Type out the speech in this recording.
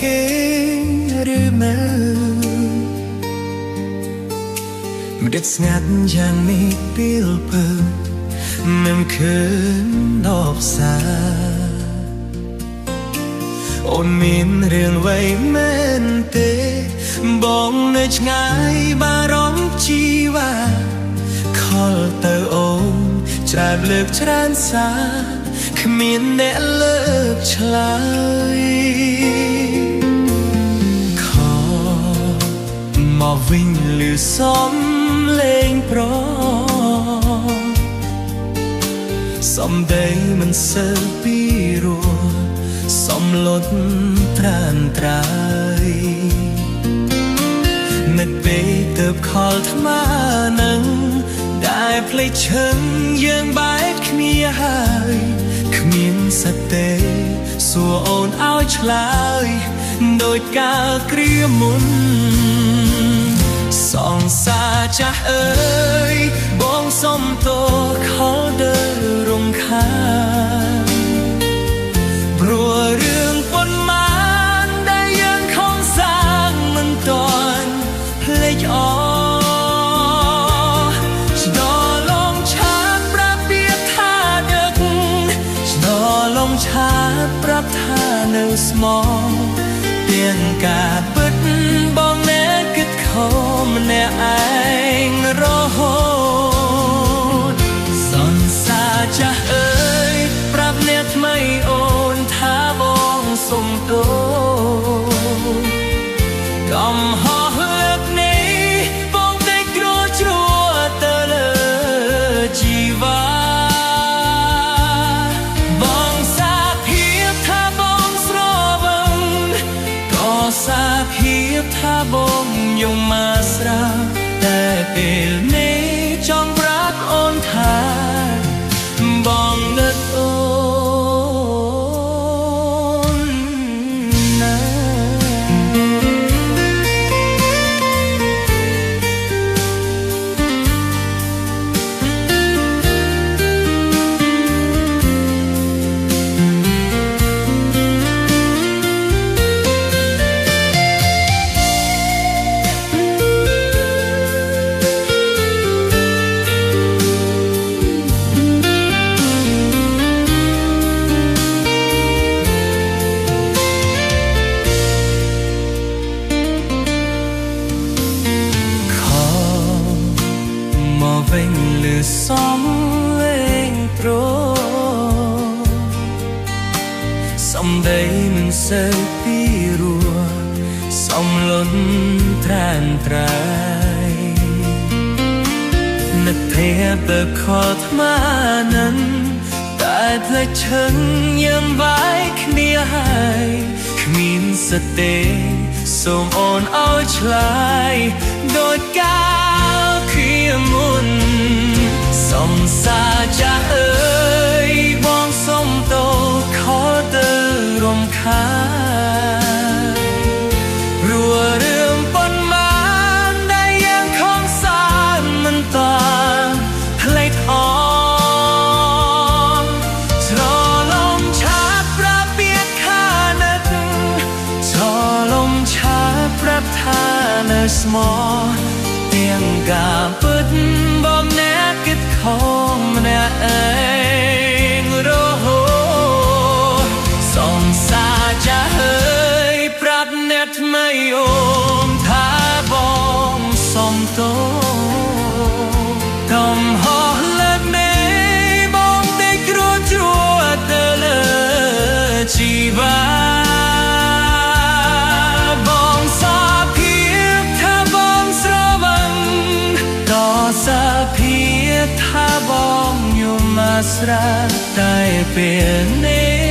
គេឬមើលម្ដេចស្ងាត់យ៉ាងនេះពេលពើមិនឃើញដល់ផ្សារអូនមានរឿងអ្វីមែនទេបងនៅឆ្ងាយបារម្ភជីវ៉ាខលទៅអូនច្រើនលើកច្រើនសារគ្មានអ្នកលើកឆ្លើយខមកវិញលឺសំលេងប្រសំដីមិនសូវពីរោះសំលុតត្រានត្រើយនឹកពេលទៅខលថ្មនឹងដែលភ្លេចឈឹងយើងបែកគ្នាហើយគ្មានសតិសួរអូនឲ្យឆ្លើយដោយកាលគ្រាមុនសង្សារចាស់អើយបងសុំទោសខលដើររំខានព្រោះរឿងប៉ុន្មានដែលយើងខំសាងមិនទាន់ភ្លេចអស្ដលងឆាតប្រាប់ពីថាដឹកស្ដលងឆាតប្រាប់ថានៅស្មោះទាំងការពិតបងអ្នកគិតខំម្នាក់ឯងរហូតសន្សារចាស់អើយប្រាប់អ្នកថ្មីអូនថាបងសុំទោសកំហុសលើកនេះបងតែគ្រោះជ្រួទៅលើជីវ៉ាបងសាភាពថាបងស្រវឹងក៏សាភាពថាបងយំមកស្រាប់តែពេលនេះចង់ប្រាប់អូនថាបងនឹកអូនណាវិញលឺសំលេងប្រសំដីមិនសូវពីរោះសំលុនត្រានត្រើយនឹកភ័យទៅខលថ្មនឹងតែភ្លេចឈឹងយើងបែកគ្នាហើយគ្មានសតិសូមអូនឲ្យឆ្លើយដោយការខៀមុនសំសារចាស់អើយបងសុំទោសខលទៅរំខានព្រោះរឿងប៉ុន្មានដែលយើងខំសាងមិនតានភ្លេចអច្រឡំឆាតប្រាប់ពីខានឹកច្រឡំឆាតប្រាប់ថានៅស្មោះទាំងការពិតបងអ្នកគិតខំម្នាក់ឯងរហូតសង្សារចាស់អើយប្រាប់អ្នកថ្មីអូនថាបងសុំទោសកំហុសលើកនេះបងតែគ្រោះជ្រួទៅលើជីវ៉ាសាភាពថាបងយំមកស្រាប់តែពេលនេះ